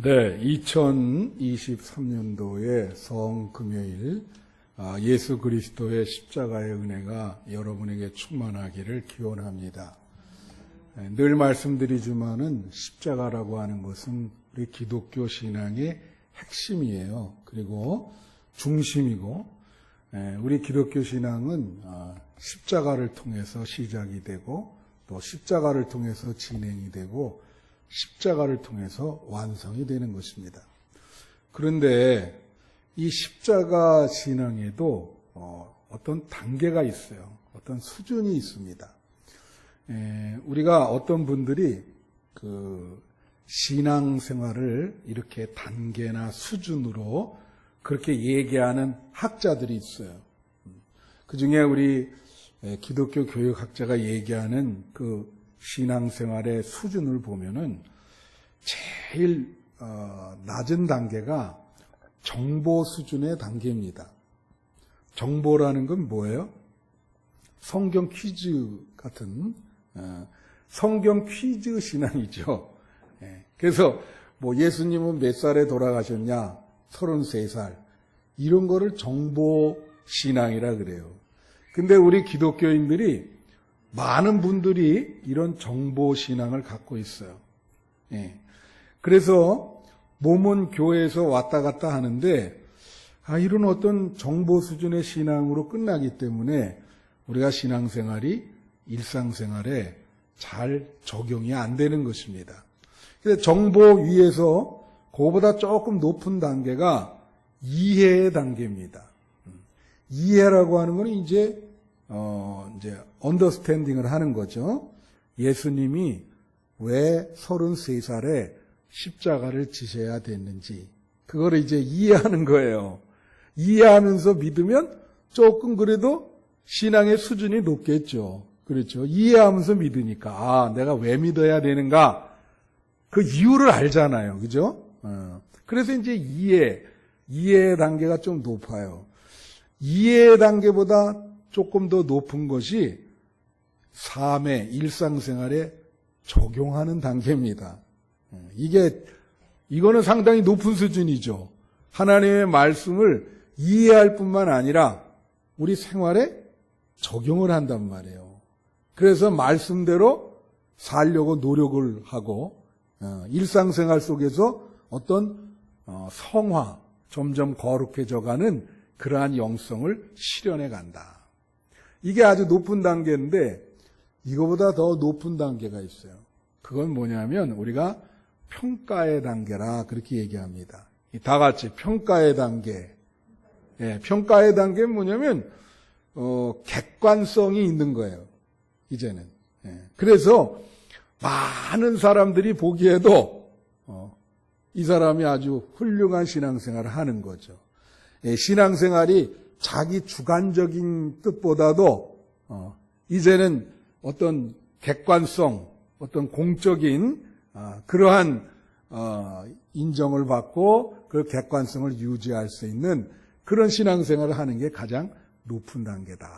네, 2023년도의 성금요일 예수 그리스도의 십자가의 은혜가 여러분에게 충만하기를 기원합니다. 늘 말씀드리지만은 십자가라고 하는 것은 우리 기독교 신앙의 핵심이에요. 그리고 중심이고, 우리 기독교 신앙은 십자가를 통해서 시작이 되고 또 십자가를 통해서 진행이 되고 십자가를 통해서 완성이 되는 것입니다. 그런데 이 십자가 신앙에도 어떤 단계가 있어요. 어떤 수준이 있습니다. 우리가 어떤 분들이 그 신앙생활을 이렇게 단계나 수준으로 그렇게 얘기하는 학자들이 있어요. 그 중에 우리 기독교 교육학자가 얘기하는 그 신앙생활의 수준을 보면은 제일 낮은 단계가 정보 수준의 단계입니다. 정보라는 건 뭐예요? 성경 퀴즈 같은 성경 퀴즈 신앙이죠. 그래서 뭐 예수님은 몇 살에 돌아가셨냐? 33살. 이런 거를 정보 신앙이라 그래요. 근데 우리 기독교인들이 많은 분들이 이런 정보 신앙을 갖고 있어요. 그래서 몸은 교회에서 왔다 갔다 하는데 이런 어떤 정보 수준의 신앙으로 끝나기 때문에 우리가 신앙생활이 일상생활에 잘 적용이 안 되는 것입니다. 그래서 정보 위에서 그거보다 조금 높은 단계가 이해의 단계입니다. 이해라고 하는 건 이제 언더스탠딩을 하는 거죠. 예수님이 왜 33살에 십자가를 지셔야 됐는지 그거를 이제 이해하는 거예요. 이해하면서 믿으면 조금 그래도 신앙의 수준이 높겠죠. 그렇죠. 이해하면서 믿으니까 내가 왜 믿어야 되는가 그 이유를 알잖아요. 그죠? 그래서 이제 이해 단계가 좀 높아요. 이해 단계보다 조금 더 높은 것이 삶의 일상생활에 적용하는 단계입니다. 이거는 상당히 높은 수준이죠. 하나님의 말씀을 이해할 뿐만 아니라 우리 생활에 적용을 한단 말이에요. 그래서 말씀대로 살려고 노력을 하고 일상생활 속에서 어떤 성화, 점점 거룩해져가는 그러한 영성을 실현해 간다. 이게 아주 높은 단계인데 이거보다 더 높은 단계가 있어요. 그건 뭐냐면 우리가 평가의 단계라 그렇게 얘기합니다. 다 같이 평가의 단계. 평가의 단계는 뭐냐면 객관성이 있는 거예요. 이제는. 그래서 많은 사람들이 보기에도 이 사람이 아주 훌륭한 신앙생활을 하는 거죠. 신앙생활이 자기 주관적인 뜻보다도 이제는 어떤 객관성, 어떤 공적인 그러한 인정을 받고 그 객관성을 유지할 수 있는 그런 신앙생활을 하는 게 가장 높은 단계다.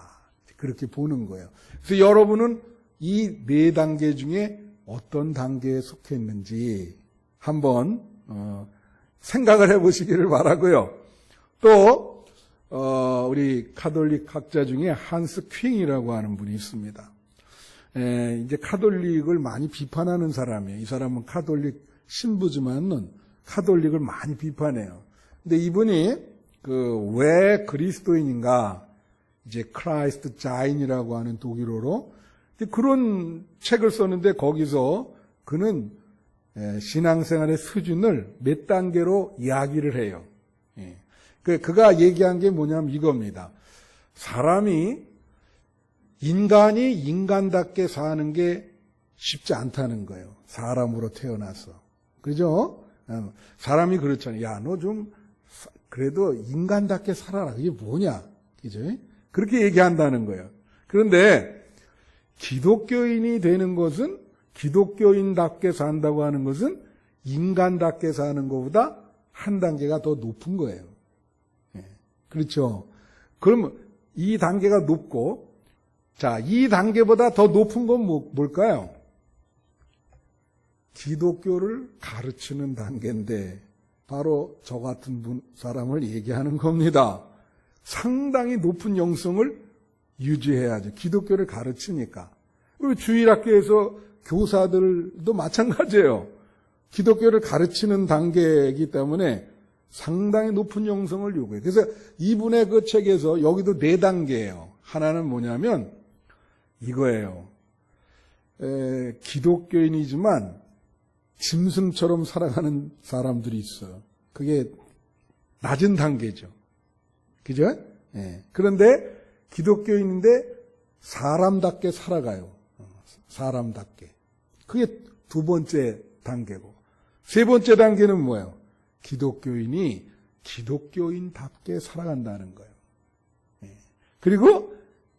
그렇게 보는 거예요. 그래서 여러분은 이 네 단계 중에 어떤 단계에 속해 있는지 한번 생각을 해보시기를 바라고요. 또 우리 카톨릭 학자 중에 한스 퀼이라고 하는 분이 있습니다. 이제 카톨릭을 많이 비판하는 사람이에요. 이 사람은 카톨릭 신부지만은 카톨릭을 많이 비판해요. 근데 이분이 왜 그리스도인인가? 이제 크라이스트 자인이라고 하는 독일어로 그런 책을 썼는데 거기서 그는 신앙생활의 수준을 몇 단계로 이야기를 해요. 그가 얘기한 게 뭐냐면 이겁니다. 인간이 인간답게 사는 게 쉽지 않다는 거예요. 사람으로 태어나서. 그죠? 사람이 그렇잖아요. 야, 너 좀 그래도 인간답게 살아라. 그게 뭐냐? 그죠? 그렇게 얘기한다는 거예요. 그런데 기독교인이 되는 것은 기독교인답게 산다고 하는 것은 인간답게 사는 것보다 한 단계가 더 높은 거예요. 그렇죠. 그럼 이 단계가 높고, 자, 이 단계보다 더 높은 건 뭘까요? 기독교를 가르치는 단계인데 바로 저 같은 사람을 얘기하는 겁니다. 상당히 높은 영성을 유지해야죠. 기독교를 가르치니까. 그리고 주일학교에서 교사들도 마찬가지예요. 기독교를 가르치는 단계이기 때문에 상당히 높은 영성을 요구해요. 그래서 이분의 그 책에서 여기도 4단계예요. 하나는 뭐냐면 이거예요. 기독교인이지만 짐승처럼 살아가는 사람들이 있어요. 그게 낮은 단계죠. 그죠? 예. 그런데 기독교인인데 사람답게 살아가요. 사람답게. 그게 2번째 단계고. 3번째 단계는 뭐예요? 기독교인이 기독교인답게 살아간다는 거예요. 예. 그리고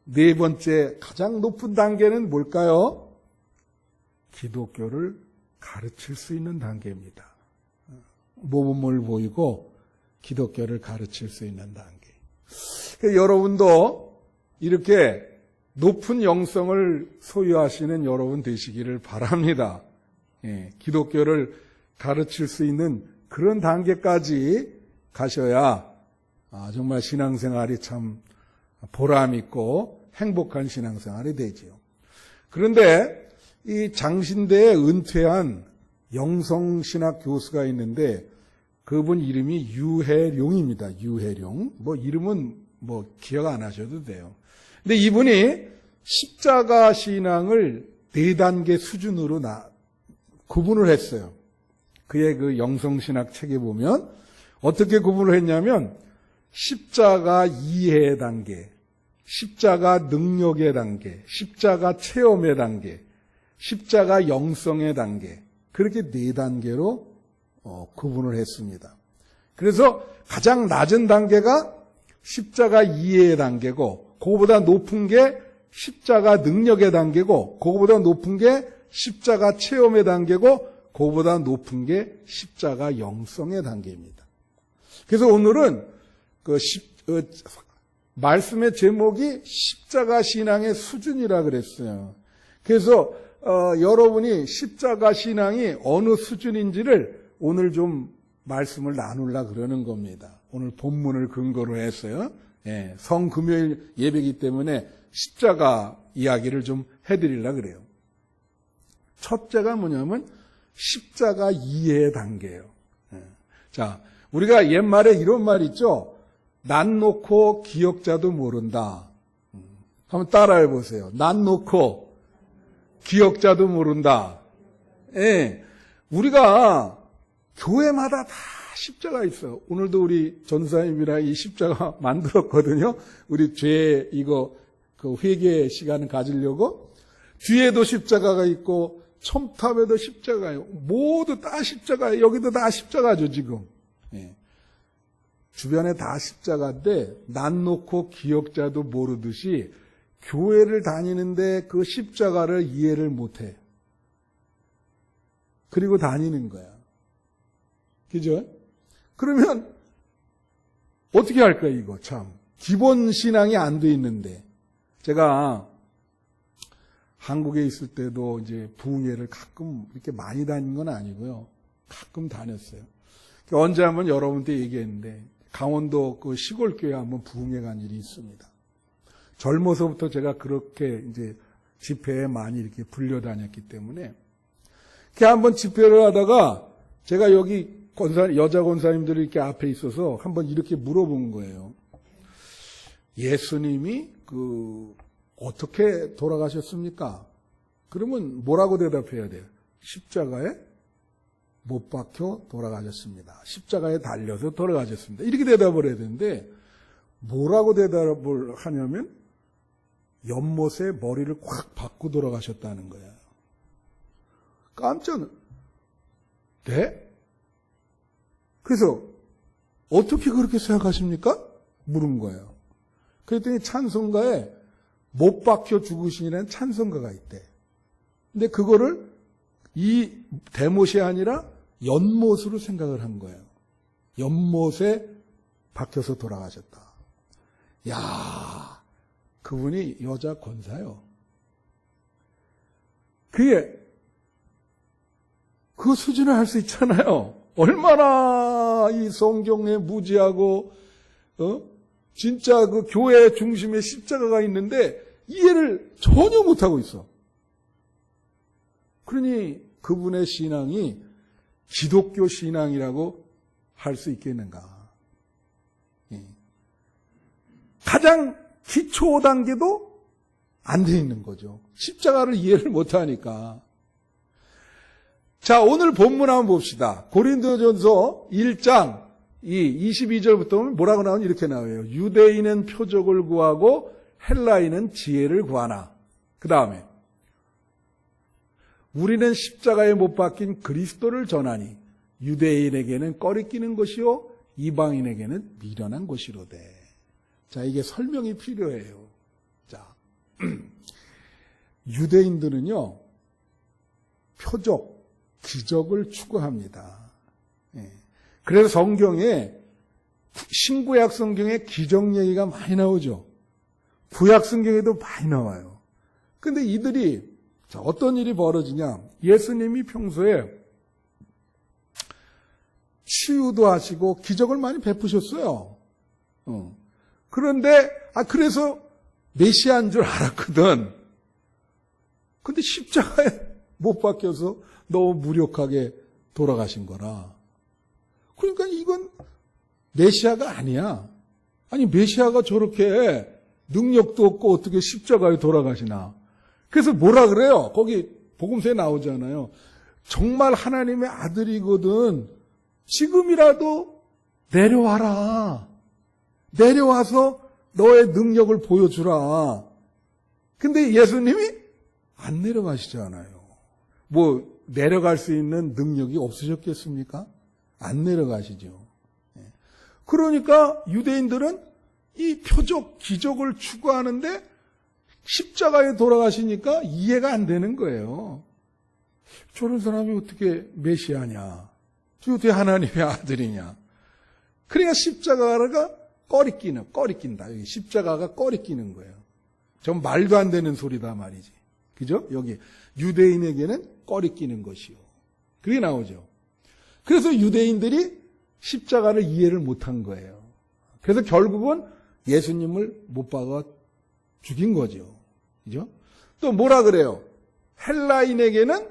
4번째 가장 높은 단계는 뭘까요? 기독교를 가르칠 수 있는 단계입니다. 모범을 보이고 기독교를 가르칠 수 있는 단계. 여러분도 이렇게 높은 영성을 소유하시는 여러분 되시기를 바랍니다. 예, 기독교를 가르칠 수 있는 그런 단계까지 가셔야 정말 신앙생활이 참 보람있고 행복한 신앙생활이 되지요. 그런데 이 장신대에 은퇴한 영성신학 교수가 있는데 그분 이름이 유해룡입니다. 유해룡. 이름은 기억 안 하셔도 돼요. 근데 이분이 십자가 신앙을 4단계 수준으로 구분을 했어요. 그의 그 영성신학 책에 보면 어떻게 구분을 했냐면 십자가 이해의 단계, 십자가 능력의 단계, 십자가 체험의 단계, 십자가 영성의 단계, 그렇게 4단계로 구분을 했습니다. 그래서 가장 낮은 단계가 십자가 이해의 단계고, 그거보다 높은 게 십자가 능력의 단계고, 그거보다 높은 게 십자가 체험의 단계고, 그거보다 높은 게 십자가 영성의 단계입니다. 그래서 오늘은 말씀의 제목이 십자가 신앙의 수준이라 그랬어요. 그래서 여러분이 십자가 신앙이 어느 수준인지를 오늘 좀 말씀을 나누려고 그러는 겁니다. 오늘 본문을 근거로 해서요. 예, 성금요일 예배이기 때문에 십자가 이야기를 좀 해드리려고 그래요. 첫째가 뭐냐면 십자가 이해의 단계예요. 예. 자, 우리가 옛말에 이런 말 있죠. 난 놓고 기억자도 모른다. 한번 따라해 보세요. 난 놓고 기억자도 모른다. 예, 우리가 교회마다 다 십자가 있어요. 오늘도 우리 전사님이랑 이 십자가 만들었거든요. 우리 죄 그 회개 시간을 가지려고. 뒤에도 십자가가 있고 첨탑에도 십자가예요. 모두 다 십자가예요. 여기도 다 십자가죠 지금. 예. 주변에 다 십자가인데 난 놓고 기억자도 모르듯이 교회를 다니는데 그 십자가를 이해를 못해. 그리고 다니는 거야. 그죠? 그러면 어떻게 할까요, 이거 참. 기본 신앙이 안 돼 있는데. 제가 한국에 있을 때도 이제 부흥회를 가끔 이렇게 많이 다닌 건 아니고요. 가끔 다녔어요. 언제 한번 여러분한테 얘기했는데 강원도 그 시골교회 한번 부흥회 간 일이 있습니다. 젊어서부터 제가 그렇게 이제 집회에 많이 이렇게 불려다녔기 때문에 한번 집회를 하다가 제가 여기 여자 권사님들이 이렇게 앞에 있어서 한번 이렇게 물어본 거예요. 예수님이 어떻게 돌아가셨습니까? 그러면 뭐라고 대답해야 돼요? 십자가에 못 박혀 돌아가셨습니다. 십자가에 달려서 돌아가셨습니다. 이렇게 대답을 해야 되는데 뭐라고 대답을 하냐면 연못에 머리를 콱 박고 돌아가셨다는 거야. 깜짝 네? 그래서 어떻게 그렇게 생각하십니까? 물은 거예요. 그랬더니 찬송가에 못 박혀 죽으시니라는 찬송가가 있대. 근데 그거를 이 대못이 아니라 연못으로 생각을 한 거예요. 연못에 박혀서 돌아가셨다. 야, 그분이 여자 권사요. 그게 그 수준을 할 수 있잖아요. 얼마나 이 성경에 무지하고 진짜 그 교회 중심에 십자가가 있는데 이해를 전혀 못하고 있어. 그러니 그분의 신앙이 기독교 신앙이라고 할 수 있겠는가. 가장 기초 단계도 안 돼 있는 거죠. 십자가를 이해를 못하니까. 자, 오늘 본문 한번 봅시다. 고린도전서 1장 22절부터 보면 뭐라고 나오는 이렇게 나와요. 유대인은 표적을 구하고 헬라인은 지혜를 구하나. 그 다음에 우리는 십자가에 못 박힌 그리스도를 전하니 유대인에게는 꺼리끼는 것이요 이방인에게는 미련한 것이로되. 자, 이게 설명이 필요해요. 자, 유대인들은요 표적, 기적을 추구합니다. 그래서 성경에 신구약 성경에 기적 얘기가 많이 나오죠. 구약 성경에도 많이 나와요. 근데 이들이 어떤 일이 벌어지냐. 예수님이 평소에 치유도 하시고 기적을 많이 베푸셨어요. 그런데 그래서 메시아인 줄 알았거든. 근데 십자가에 못 박혀서 너무 무력하게 돌아가신 거라. 그러니까 이건 메시아가 아니야. 아니 메시아가 저렇게 능력도 없고 어떻게 십자가에 돌아가시나. 그래서 뭐라 그래요? 거기 복음서에 나오잖아요. 정말 하나님의 아들이거든. 지금이라도 내려와라. 내려와서 너의 능력을 보여주라. 근데 예수님이 안 내려가시잖아요. 뭐 내려갈 수 있는 능력이 없으셨겠습니까? 안 내려가시죠. 그러니까 유대인들은 이 표적, 기적을 추구하는데 십자가에 돌아가시니까 이해가 안 되는 거예요. 저런 사람이 어떻게 메시아냐? 어떻게 하나님의 아들이냐? 그러니까 십자가가 꺼리낀다. 여기 십자가가 꺼리끼는 거예요. 좀 말도 안 되는 소리다 말이지. 그죠? 여기 유대인에게는 꺼리끼는 것이요. 그게 나오죠. 그래서 유대인들이 십자가를 이해를 못한 거예요. 그래서 결국은 예수님을 못 박아 죽인 거죠. 그죠? 또 뭐라 그래요? 헬라인에게는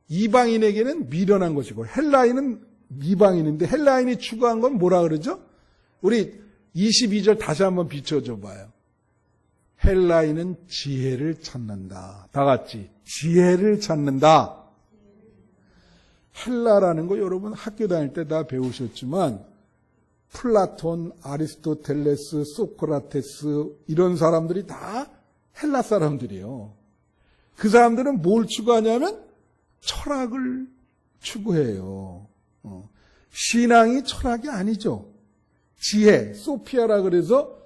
이방인에게는 미련한 것이고 헬라인은 이방인인데 헬라인이 추구한 건 뭐라 그러죠? 우리 22절 다시 한번 비춰줘 봐요. 헬라인은 지혜를 찾는다. 다 같이 지혜를 찾는다. 헬라라는 거 여러분 학교 다닐 때 다 배우셨지만 플라톤, 아리스토텔레스, 소크라테스 이런 사람들이 다 헬라 사람들이에요. 그 사람들은 뭘 추구하냐면 철학을 추구해요. 신앙이 철학이 아니죠. 지혜, 소피아라 그래서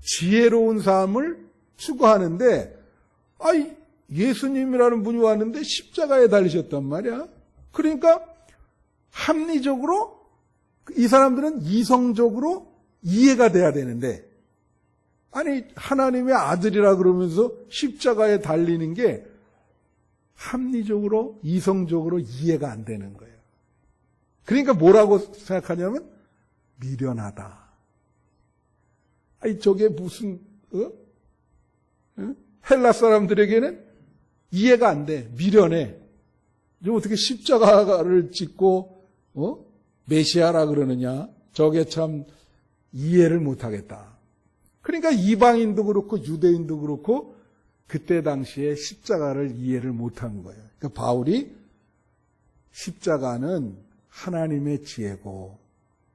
지혜로운 삶을 추구하는데 예수님이라는 분이 왔는데 십자가에 달리셨단 말이야. 그러니까 합리적으로 이 사람들은 이성적으로 이해가 돼야 되는데 아니 하나님의 아들이라 그러면서 십자가에 달리는 게 합리적으로 이성적으로 이해가 안 되는 거예요. 그러니까 뭐라고 생각하냐면 미련하다. 아니 저게 무슨 헬라 사람들에게는 이해가 안 돼. 미련해. 어떻게 십자가를 찍고 메시아라 그러느냐. 저게 참 이해를 못하겠다. 그러니까 이방인도 그렇고 유대인도 그렇고 그때 당시에 십자가를 이해를 못한 거예요. 그러니까 바울이 십자가는 하나님의 지혜고,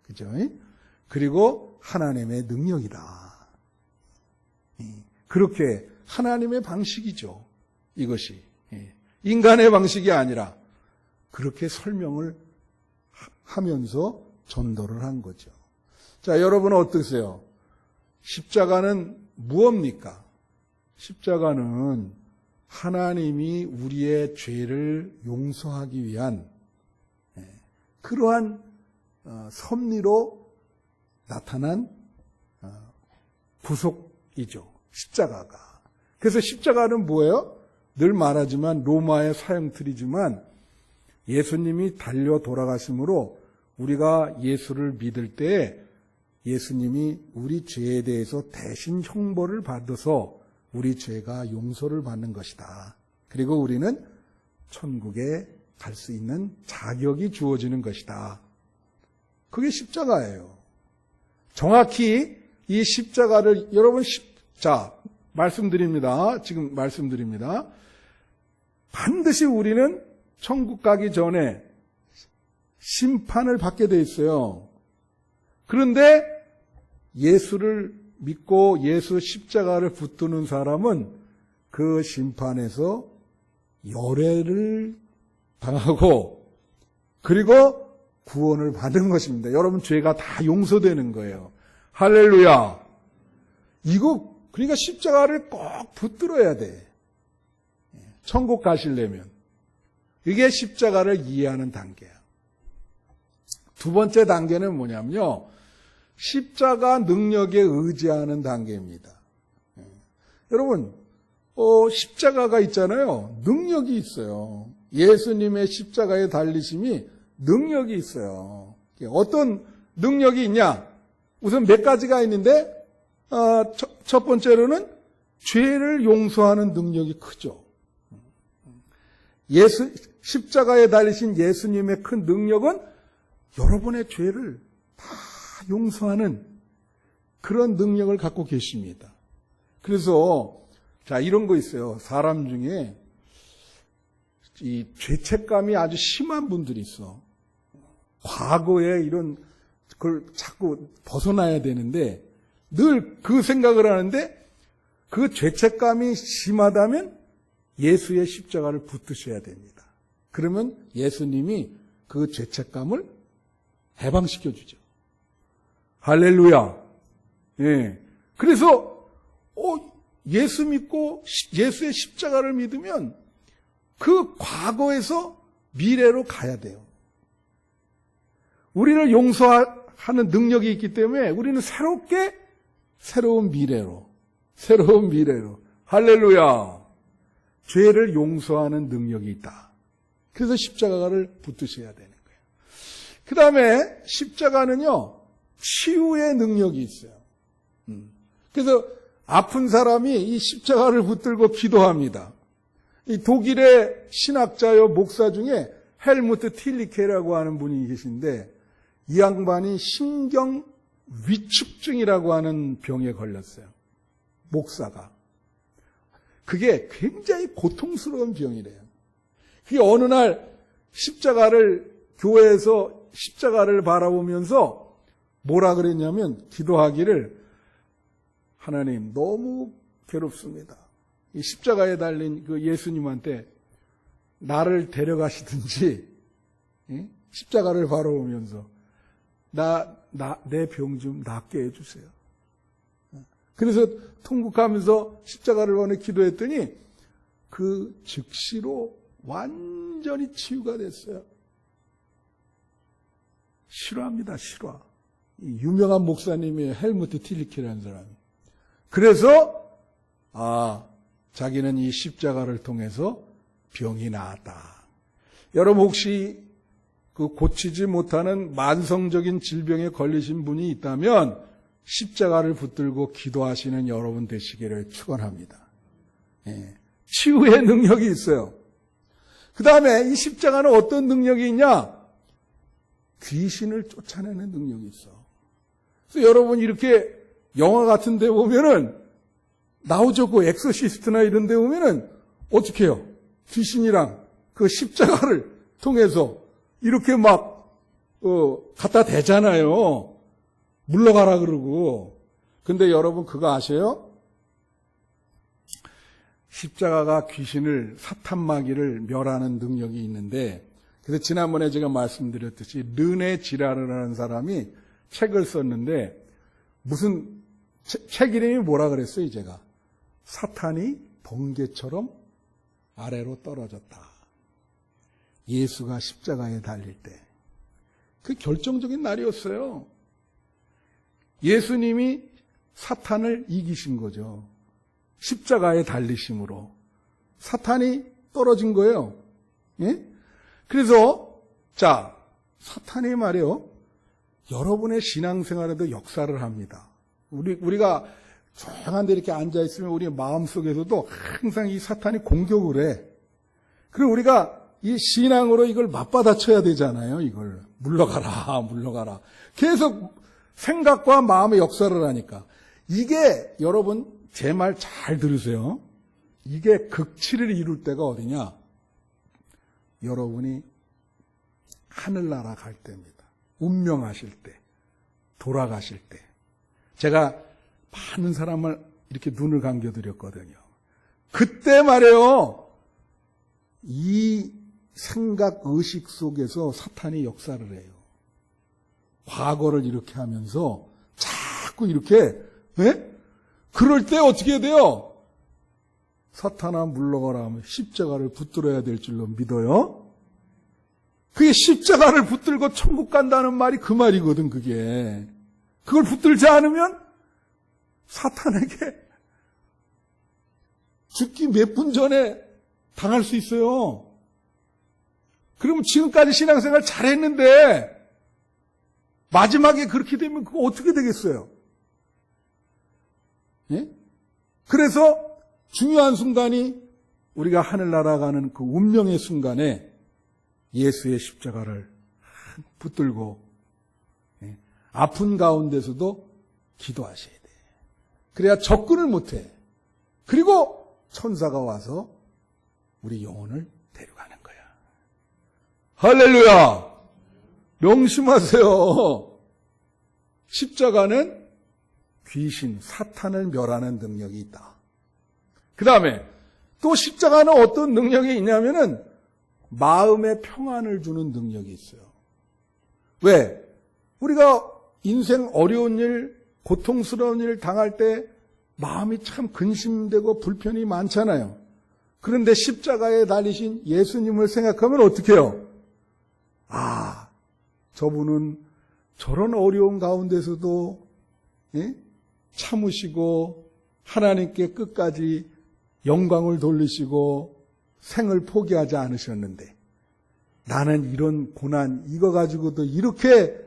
그죠? 그리고 하나님의 능력이다. 그렇게 하나님의 방식이죠. 이것이 인간의 방식이 아니라 그렇게 설명을 하면서 전도를 한 거죠. 자, 여러분 어떠세요? 십자가는 무엇입니까? 십자가는 하나님이 우리의 죄를 용서하기 위한 그러한 섭리로 나타난 구속이죠. 십자가가. 그래서 십자가는 뭐예요? 늘 말하지만 로마의 사형틀이지만 예수님이 달려 돌아가심으로 우리가 예수를 믿을 때 예수님이 우리 죄에 대해서 대신 형벌을 받아서 우리 죄가 용서를 받는 것이다. 그리고 우리는 천국에 갈 수 있는 자격이 주어지는 것이다. 그게 십자가예요. 정확히 이 십자가를 여러분 말씀드립니다. 지금 말씀드립니다. 반드시 우리는 천국 가기 전에 심판을 받게 돼 있어요. 그런데 예수를 믿고 예수 십자가를 붙드는 사람은 그 심판에서 열애를 당하고 그리고 구원을 받은 것입니다. 여러분 죄가 다 용서되는 거예요. 할렐루야. 그러니까 십자가를 꼭 붙들어야 돼. 천국 가시려면. 이게 십자가를 이해하는 단계야. 두 번째 단계는 뭐냐면요. 십자가 능력에 의지하는 단계입니다. 여러분, 십자가가 있잖아요. 능력이 있어요. 예수님의 십자가에 달리심이 능력이 있어요. 어떤 능력이 있냐? 우선 몇 가지가 있는데, 첫 번째로는 죄를 용서하는 능력이 크죠. 십자가에 달리신 예수님의 큰 능력은 여러분의 죄를 다 용서하는 그런 능력을 갖고 계십니다. 그래서 이런 거 있어요. 사람 중에 이 죄책감이 아주 심한 분들이 있어. 과거에 이런 걸 자꾸 벗어나야 되는데 늘 그 생각을 하는데 그 죄책감이 심하다면 예수의 십자가를 붙드셔야 됩니다. 그러면 예수님이 그 죄책감을 해방시켜 주죠. 할렐루야. 예. 그래서 예수 믿고 예수의 십자가를 믿으면 그 과거에서 미래로 가야 돼요. 우리를 용서하는 능력이 있기 때문에 우리는 새로운 미래로 할렐루야. 죄를 용서하는 능력이 있다. 그래서 십자가를 붙드셔야 되는 거예요. 그 다음에 십자가는요, 치유의 능력이 있어요. 그래서 아픈 사람이 이 십자가를 붙들고 기도합니다. 이 독일의 신학자요 목사 중에 헬무트 틸리케라고 하는 분이 계신데 이 양반이 신경 위축증이라고 하는 병에 걸렸어요. 목사가. 그게 굉장히 고통스러운 병이래요. 그게 어느 날 교회에서 십자가를 바라보면서 뭐라 그랬냐면 기도하기를 하나님 너무 괴롭습니다. 이 십자가에 달린 그 예수님한테 나를 데려가시든지 십자가를 바라보면서 내 병 좀 낫게 해주세요. 그래서 통곡하면서 십자가를 원해 기도했더니 그 즉시로 완전히 치유가 됐어요. 실화입니다, 실화. 유명한 목사님이 헬무트 틸리케라는 사람이. 그래서 자기는 이 십자가를 통해서 병이 나았다. 여러분 혹시 그 고치지 못하는 만성적인 질병에 걸리신 분이 있다면 십자가를 붙들고 기도하시는 여러분 되시기를 축원합니다. 예, 치유의 능력이 있어요. 그 다음에 이 십자가는 어떤 능력이 있냐? 귀신을 쫓아내는 능력이 있어. 그래서 여러분 이렇게 영화 같은 데 보면은 나오죠. 그 엑소시스트나 이런 데 보면은 어떻게 해요? 귀신이랑 그 십자가를 통해서 이렇게 막 갖다 대잖아요. 물러가라 그러고. 근데 여러분 그거 아세요? 십자가가 귀신을 사탄마귀를 멸하는 능력이 있는데 그래서 지난번에 제가 말씀드렸듯이 르네 지라르라는 사람이 책을 썼는데 무슨 책 이름이 뭐라 그랬어요? 제가 사탄이 번개처럼 아래로 떨어졌다. 예수가 십자가에 달릴 때 그 결정적인 날이었어요. 예수님이 사탄을 이기신 거죠. 십자가에 달리심으로. 사탄이 떨어진 거예요. 예? 그래서 자, 사탄이 말이요, 여러분의 신앙생활에도 역사를 합니다. 우리가 조용한 데 이렇게 앉아있으면 우리 마음속에서도 항상 이 사탄이 공격을 해. 그리고 우리가 이 신앙으로 이걸 맞받아쳐야 되잖아요. 이걸 물러가라, 물러가라. 계속 생각과 마음의 역사를 하니까. 이게 여러분 제 말 잘 들으세요. 이게 극치를 이룰 때가 어디냐? 여러분이 하늘나라 갈 때입니다. 운명하실 때, 돌아가실 때. 제가 많은 사람을 이렇게 눈을 감겨드렸거든요. 그때 말이에요. 이 생각, 의식 속에서 사탄이 역사를 해요. 과거를 이렇게 하면서 자꾸 이렇게, 네? 그럴 때 어떻게 돼요? 사탄아 물러가라 하면 십자가를 붙들어야 될 줄로 믿어요. 그게 십자가를 붙들고 천국 간다는 말이 그 말이거든, 그게. 그걸 붙들지 않으면 사탄에게 죽기 몇 분 전에 당할 수 있어요. 그러면 지금까지 신앙생활 잘했는데 마지막에 그렇게 되면 그거 어떻게 되겠어요? 예? 그래서 중요한 순간이 우리가 하늘나라 가는 그 운명의 순간에 예수의 십자가를 붙들고 아픈 가운데서도 기도하셔야 돼. 그래야 접근을 못해. 그리고 천사가 와서 우리 영혼을 데려가는 거야. 할렐루야! 명심하세요. 십자가는 귀신, 사탄을 멸하는 능력이 있다. 그 다음에 또 십자가는 어떤 능력이 있냐면은 마음의 평안을 주는 능력이 있어요. 왜? 우리가 인생 어려운 일, 고통스러운 일 당할 때 마음이 참 근심되고 불편이 많잖아요. 그런데 십자가에 달리신 예수님을 생각하면 어떻게 해요? 아, 저분은 저런 어려운 가운데서도 참으시고 하나님께 끝까지 영광을 돌리시고 생을 포기하지 않으셨는데 나는 이런 고난 이거 가지고도 이렇게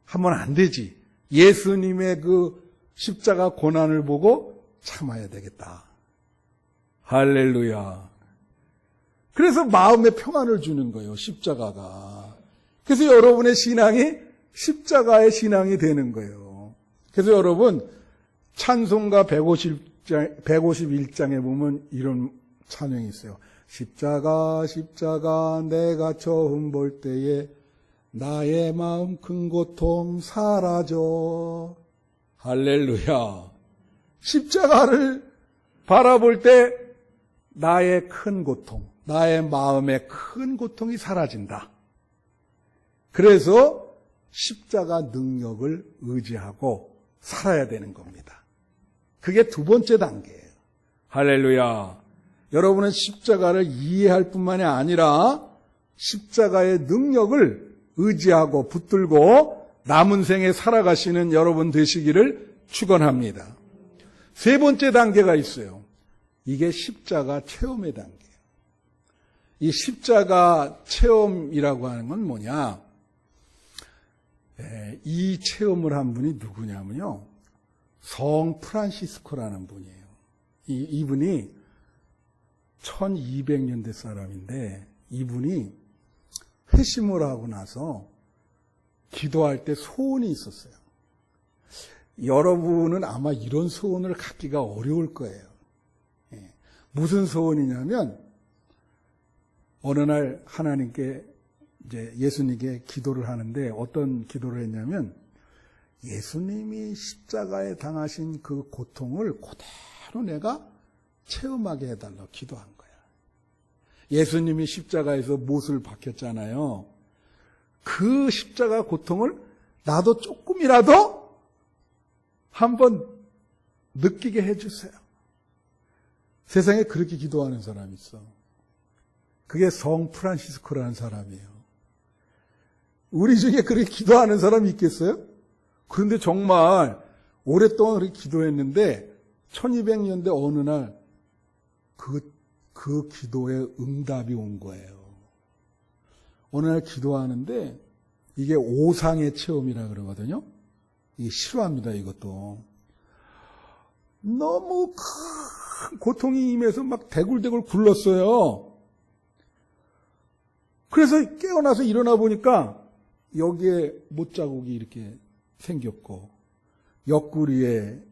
하면 안 되지. 예수님의 그 십자가 고난을 보고 참아야 되겠다. 할렐루야. 그래서 마음의 평안을 주는 거예요, 십자가가. 그래서 여러분의 신앙이 십자가의 신앙이 되는 거예요. 그래서 여러분 찬송가 151장에 보면 이런 찬양이 있어요. 십자가 십자가 내가 처음 볼 때에 나의 마음 큰 고통 사라져. 할렐루야. 십자가를 바라볼 때 나의 큰 고통, 나의 마음의 큰 고통이 사라진다. 그래서 십자가 능력을 의지하고 살아야 되는 겁니다. 그게 두 번째 단계예요. 할렐루야. 여러분은 십자가를 이해할 뿐만이 아니라 십자가의 능력을 의지하고 붙들고 남은 생에 살아가시는 여러분 되시기를 축원합니다. 세 번째 단계가 있어요. 이게 십자가 체험의 단계예요. 이 십자가 체험이라고 하는 건 뭐냐? 이 체험을 한 분이 누구냐면요. 성 프란시스코라는 분이에요. 이분이 1200년대 사람인데 이분이 회심을 하고 나서 기도할 때 소원이 있었어요. 여러분은 아마 이런 소원을 갖기가 어려울 거예요. 무슨 소원이냐면 어느 날 하나님께 이제 예수님께 기도를 하는데 어떤 기도를 했냐면 예수님이 십자가에 당하신 그 고통을 그대로 내가 체험하게 해달라고 기도한 거야. 예수님이 십자가에서 못을 박혔잖아요. 그 십자가 고통을 나도 조금이라도 한번 느끼게 해주세요. 세상에 그렇게 기도하는 사람이 있어. 그게 성 프란시스코라는 사람이에요. 우리 중에 그렇게 기도하는 사람이 있겠어요? 그런데 정말 오랫동안 그렇게 기도했는데 1200년대 어느 날 그 기도에 응답이 온 거예요. 어느 날 기도하는데 이게 오상의 체험이라 그러거든요. 이게 싫어합니다, 이것도. 너무 큰 고통이 임해서 막 대굴대굴 굴렀어요. 그래서 깨어나서 일어나 보니까 여기에 못자국이 이렇게 생겼고 옆구리에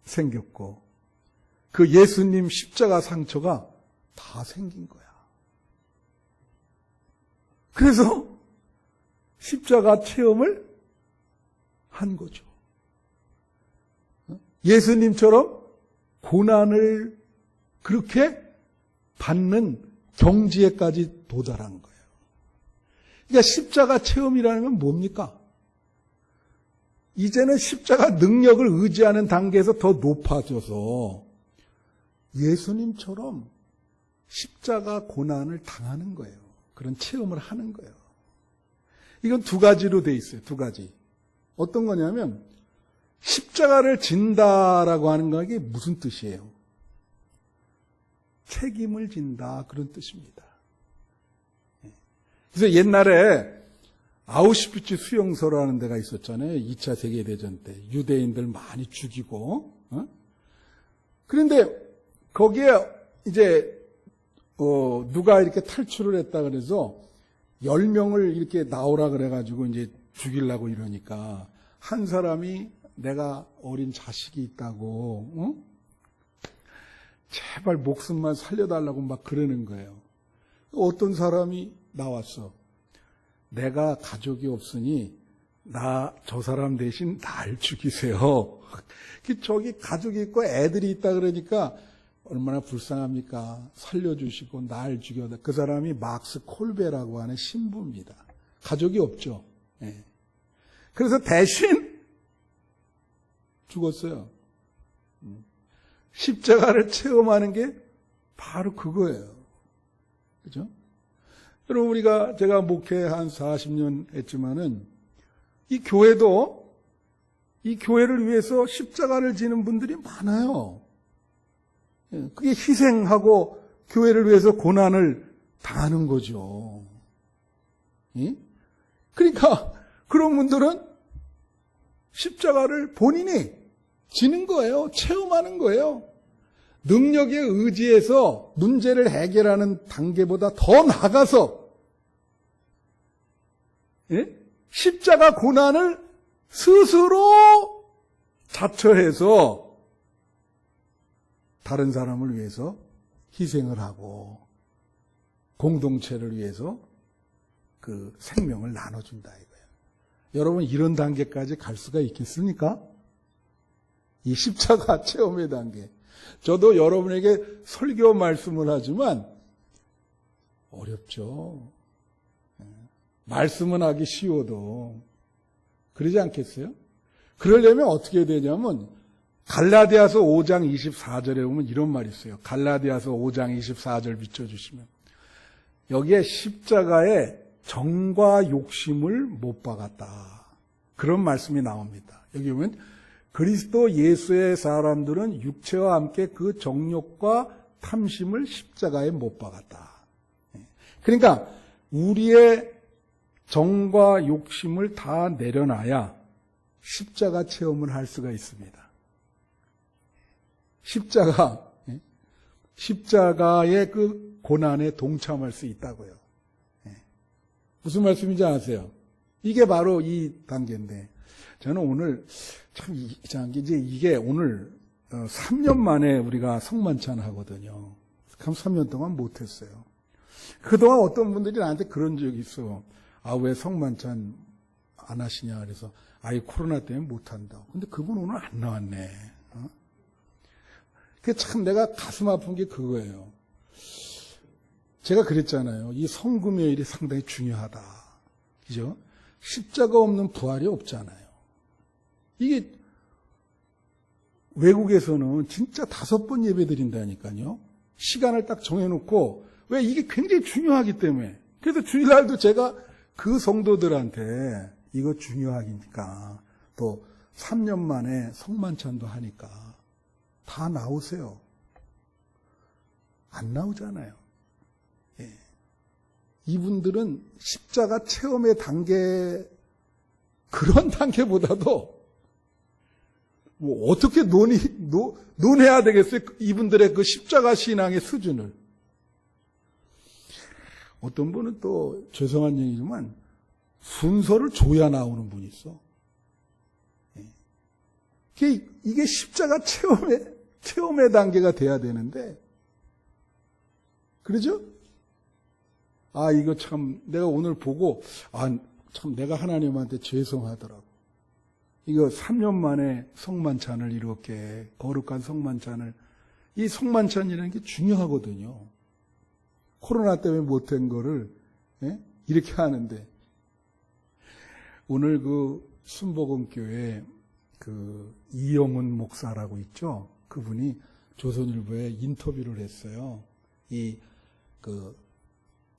생겼고 그 예수님 십자가 상처가 다 생긴 거야. 그래서 십자가 체험을 한 거죠. 예수님처럼 고난을 그렇게 받는 경지에까지 도달한 거예요. 그러니까 십자가 체험이라는 건 뭡니까? 이제는 십자가 능력을 의지하는 단계에서 더 높아져서 예수님처럼 십자가 고난을 당하는 거예요. 그런 체험을 하는 거예요. 이건 두 가지로 돼 있어요. 두 가지. 어떤 거냐면 십자가를 진다라고 하는 게 무슨 뜻이에요? 책임을 진다 그런 뜻입니다. 그래서 옛날에 아우슈비츠 수용소라는 데가 있었잖아요. 2차 세계대전 때 유대인들 많이 죽이고 그런데 거기에 이제 누가 이렇게 탈출을 했다 그래서 10명을 이렇게 나오라 그래가지고 이제 죽이려고 이러니까 한 사람이 내가 어린 자식이 있다고 제발 목숨만 살려달라고 막 그러는 거예요. 어떤 사람이 나왔어. 내가 가족이 없으니 저 사람 대신 날 죽이세요. 저기 가족이 있고 애들이 있다 그러니까 얼마나 불쌍합니까? 살려주시고 날 죽여다. 그 사람이 막스 콜베라고 하는 신부입니다. 가족이 없죠. 네. 그래서 대신 죽었어요. 십자가를 체험하는 게 바로 그거예요. 그죠? 여러분, 제가 목회 한 40년 했지만은, 이 교회도, 이 교회를 위해서 십자가를 지는 분들이 많아요. 그게 희생하고 교회를 위해서 고난을 당하는 거죠. 그러니까, 그런 분들은 십자가를 본인이 지는 거예요. 체험하는 거예요. 능력에 의지해서 문제를 해결하는 단계보다 더 나가서 십자가 고난을 스스로 자처해서 다른 사람을 위해서 희생을 하고 공동체를 위해서 그 생명을 나눠준다 이거예요. 여러분 이런 단계까지 갈 수가 있겠습니까? 이 십자가 체험의 단계. 저도 여러분에게 설교 말씀을 하지만 어렵죠. 말씀은 하기 쉬워도 그러지 않겠어요? 그러려면 어떻게 해야 되냐면 갈라디아서 5장 24절에 보면 이런 말이 있어요. 갈라디아서 5장 24절 비춰주시면 여기에 십자가에 정과 욕심을 못 박았다. 그런 말씀이 나옵니다. 여기 보면 그리스도 예수의 사람들은 육체와 함께 그 정욕과 탐심을 십자가에 못 박았다. 그러니까 우리의 정과 욕심을 다 내려놔야 십자가 체험을 할 수가 있습니다. 십자가의 그 고난에 동참할 수 있다고요. 무슨 말씀인지 아세요? 이게 바로 이 단계인데 저는 오늘 참 이상한 게 이게 오늘 3년 만에 우리가 성만찬 하거든요. 3년 동안 못했어요. 그동안 어떤 분들이 나한테 그런 적이 있어. 왜 성만찬 안 하시냐 그래서 코로나 때문에 못한다고. 근데 그분 오늘 안 나왔네. 그게 참 내가 가슴 아픈 게 그거예요. 제가 그랬잖아요. 이 성금요일이 상당히 중요하다. 그죠? 십자가 없는 부활이 없잖아요. 이게 외국에서는 진짜 5번 예배 드린다니까요. 시간을 딱 정해놓고 왜 이게 굉장히 중요하기 때문에. 그래서 주일날도 제가 그 성도들한테 이거 중요하니까 또 3년 만에 성만찬도 하니까 다 나오세요. 안 나오잖아요. 이분들은 십자가 체험의 단계, 그런 단계보다도 뭐 어떻게 논해야 되겠어요? 이분들의 그 십자가 신앙의 수준을. 어떤 분은 또 죄송한 얘기지만 순서를 줘야 나오는 분이 있어. 이게 십자가 체험의 단계가 돼야 되는데, 그러죠? 이거 참, 내가 오늘 보고, 참 내가 하나님한테 죄송하더라고. 이거 3년 만에 성만찬을 이렇게, 거룩한 성만찬을, 이 성만찬이라는 게 중요하거든요. 코로나 때문에 못한 거를, 이렇게 하는데, 오늘 그 순복음교회 이영훈 목사라고 있죠. 그분이 조선일보에 인터뷰를 했어요.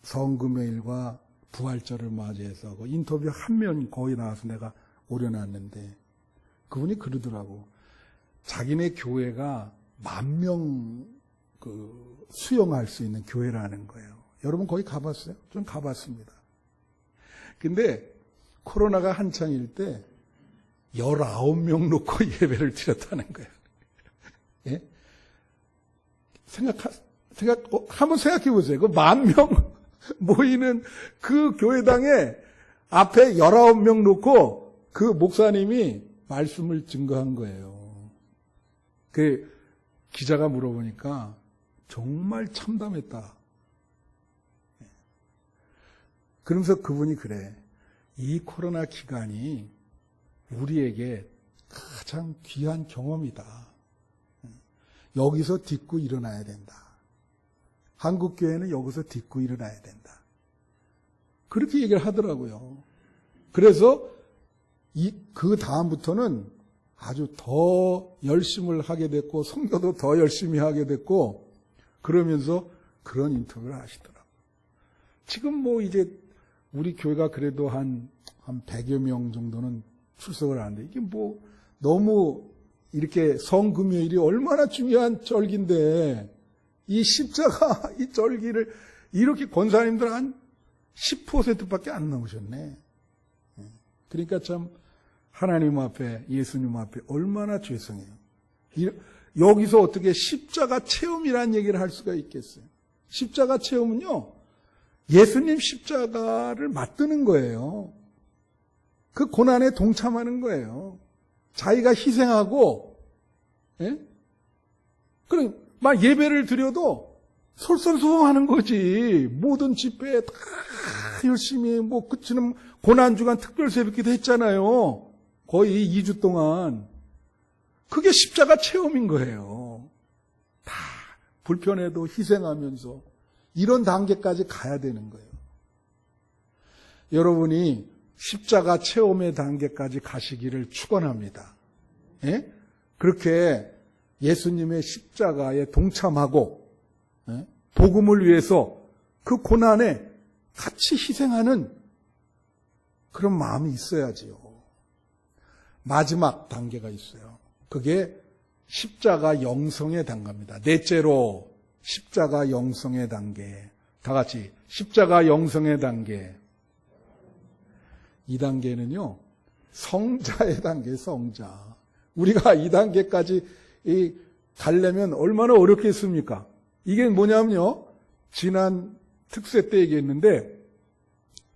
성금요일과 부활절을 맞이해서 그 인터뷰 한 면 거의 나와서 내가 올려놨는데, 그분이 그러더라고. 자기네 교회가 10,000명 수용할 수 있는 교회라는 거예요. 여러분 거기 가봤어요? 좀 가봤습니다. 근데 코로나가 한창일 때 19명 놓고 예배를 드렸다는 거예요. 예? 한번 생각해 보세요. 그 10,000명 모이는 그 교회당에 앞에 19명 놓고 그 목사님이 말씀을 증거한 거예요. 그 기자가 물어보니까 정말 참담했다. 그러면서 그분이 그래. 이 코로나 기간이 우리에게 가장 귀한 경험이다. 여기서 딛고 일어나야 된다. 한국교회는 여기서 딛고 일어나야 된다. 그렇게 얘기를 하더라고요. 그래서 그 다음부터는 아주 더 열심을 하게 됐고, 성교도 더 열심히 하게 됐고, 그러면서 그런 인터뷰를 하시더라고요. 지금 뭐 이제 우리 교회가 그래도 한 100여 명 정도는 출석을 하는데, 이게 뭐 너무 이렇게 성금요일이 얼마나 중요한 절기인데, 이 십자가, 이 절기를 이렇게 권사님들 한 10%밖에 안 나오셨네. 그러니까 참 하나님 앞에, 예수님 앞에 얼마나 죄송해요. 여기서 어떻게 십자가 체험이라는 얘기를 할 수가 있겠어요? 십자가 체험은요, 예수님 십자가를 맞드는 거예요. 그 고난에 동참하는 거예요. 자기가 희생하고, 그럼 막 예배를 드려도 솔선수범하는 거지. 모든 집회에 다 열심히, 뭐 그치는 고난주간 특별 새벽기도 했잖아요. 거의 2주 동안. 그게 십자가 체험인 거예요. 다 불편해도 희생하면서 이런 단계까지 가야 되는 거예요. 여러분이 십자가 체험의 단계까지 가시기를 축원합니다. 그렇게 예수님의 십자가에 동참하고 복음을 위해서 그 고난에 같이 희생하는 그런 마음이 있어야지요. 마지막 단계가 있어요. 그게 십자가 영성의 단계입니다. 넷째로 십자가 영성의 단계. 다 같이 십자가 영성의 단계. 이 단계는요, 성자의 단계, 성자. 우리가 이 단계까지 가려면 얼마나 어렵겠습니까? 이게 뭐냐면요, 지난 특세 때 얘기했는데,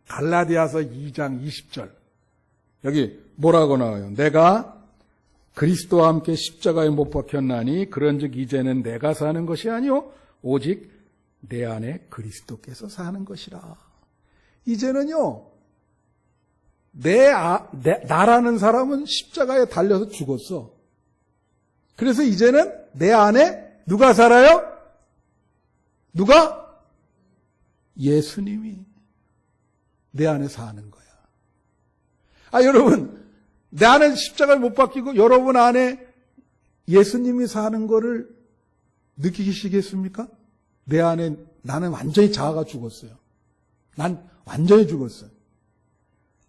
갈라디아서 2장 20절. 여기 뭐라고 나와요? 내가 그리스도와 함께 십자가에 못 박혔나니 그런즉 이제는 내가 사는 것이 아니요 오직 내 안에 그리스도께서 사는 것이라. 이제는요, 나라는 사람은 십자가에 달려서 죽었어. 그래서 이제는 내 안에 누가 살아요? 누가? 예수님이 내 안에 사는 거야. 여러분, 내 안에 십자가를 못 박히고 여러분 안에 예수님이 사는 거를 느끼시겠습니까? 내 안에 나는 완전히 자아가 죽었어요. 난 완전히 죽었어요.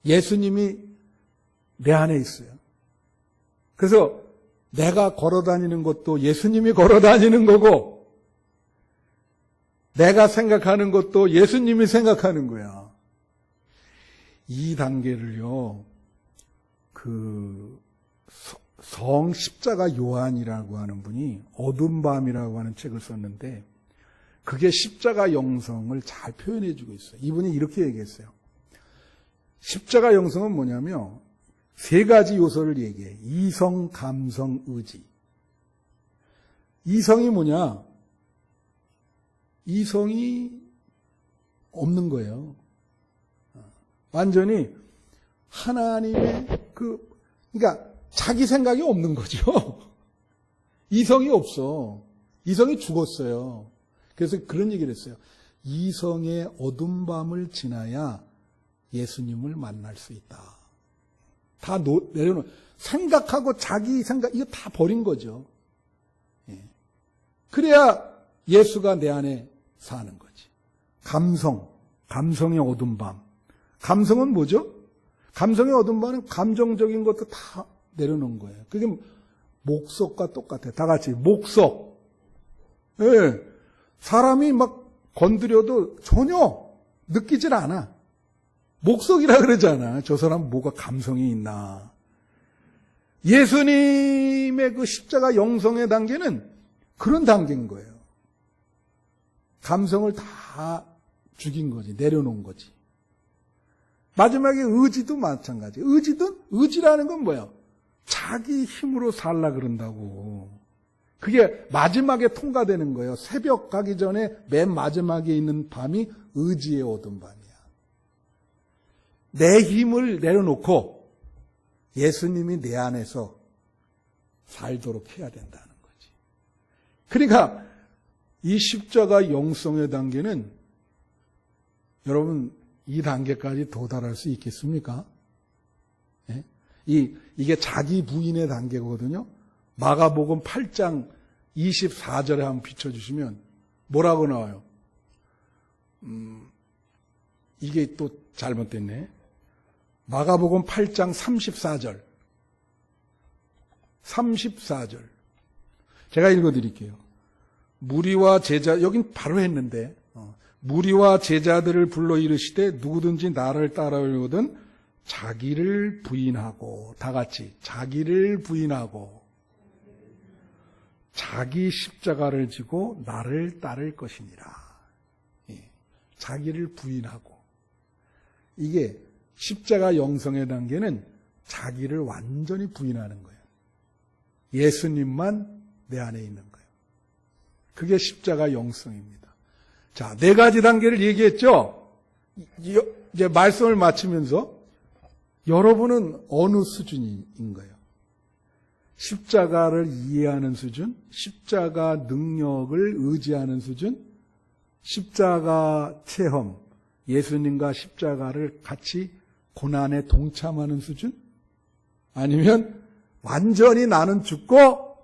예수님이 내 안에 있어요. 그래서 내가 걸어 다니는 것도 예수님이 걸어 다니는 거고, 내가 생각하는 것도 예수님이 생각하는 거야. 이 단계를요, 성 십자가 요한이라고 하는 분이 어두운 밤이라고 하는 책을 썼는데, 그게 십자가 영성을 잘 표현해 주고 있어요. 이분이 이렇게 얘기했어요. 십자가 영성은 뭐냐면 세 가지 요소를 얘기해. 이성, 감성, 의지. 이성이 뭐냐? 이성이 없는 거예요. 완전히 하나님의 그러니까 자기 생각이 없는 거죠. 이성이 없어. 이성이 죽었어요. 그래서 그런 얘기를 했어요. 이성의 어두운 밤을 지나야 예수님을 만날 수 있다. 다 내려놓은, 생각하고 자기 생각, 이거 다 버린 거죠. 예. 그래야 예수가 내 안에 사는 거지. 감성의 어두운 밤. 감성은 뭐죠? 감성의 어두운 밤은 감정적인 것도 다 내려놓은 거예요. 그게 목석과 똑같아요. 다 같이. 목석. 예. 사람이 막 건드려도 전혀 느끼질 않아. 목석이라 그러잖아. 저 사람 뭐가 감성이 있나. 예수님의 그 십자가 영성의 단계는 그런 단계인 거예요. 감성을 다 죽인 거지. 내려놓은 거지. 마지막에 의지도 마찬가지. 의지라는 건 뭐야? 자기 힘으로 살라 그런다고. 그게 마지막에 통과되는 거예요. 새벽 가기 전에 맨 마지막에 있는 밤이 의지의 어두운 밤이야. 내 힘을 내려놓고 예수님이 내 안에서 살도록 해야 된다는 거지. 그러니까 이 십자가 영성의 단계는 여러분 이 단계까지 도달할 수 있겠습니까? 예? 이게 자기 부인의 단계거든요. 마가복음 8장 24절에 한번 비춰주시면 뭐라고 나와요? 이게 또 잘못됐네. 마가복음 8장 34절. 34절. 제가 읽어드릴게요. 무리와 제자, 여긴 바로 했는데, 무리와 제자들을 불러 이르시되 누구든지 나를 따라오거든 자기를 부인하고, 다 같이 자기를 부인하고 자기 십자가를 지고 나를 따를 것이니라. 예. 자기를 부인하고. 이게 십자가 영성의 단계는 자기를 완전히 부인하는 거예요. 예수님만 내 안에 있는 거예요. 그게 십자가 영성입니다. 자, 네 가지 단계를 얘기했죠? 이제 말씀을 마치면서 여러분은 어느 수준인 거예요? 십자가를 이해하는 수준, 십자가 능력을 의지하는 수준, 십자가 체험, 예수님과 십자가를 같이 고난에 동참하는 수준? 아니면 완전히 나는 죽고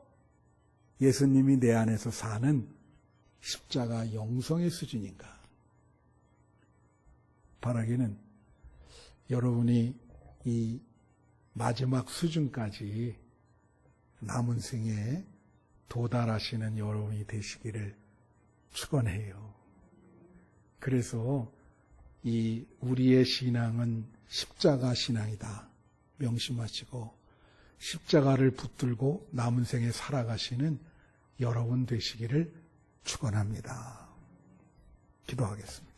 예수님이 내 안에서 사는 십자가 영성의 수준인가? 바라기는 여러분이 이 마지막 수준까지 남은 생에 도달하시는 여러분이 되시기를 축원해요. 그래서 이 우리의 신앙은 십자가 신앙이다 명심하시고 십자가를 붙들고 남은 생에 살아가시는 여러분 되시기를 축원합니다. 기도하겠습니다.